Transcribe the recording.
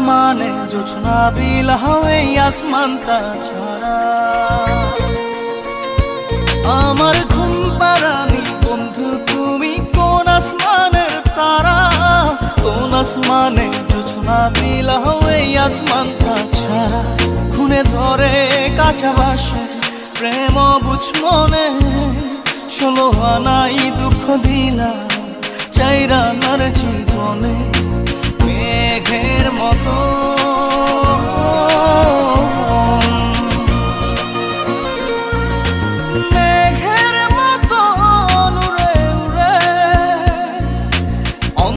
আসমানে জোছনা বিলাও এই আসমানটা ছাড়া। আমার ঘুম পাড়ানি বন্ধু তুমি কোন আসমানের তারা, কোন আসমানে জোছনা বিলাও এই আসমানটা ছাড়া। খুনে ধরে কাঁচা বাসে প্রেম বুঝ মনে, 16 আনাই দুঃখ দিলা চাইরা নার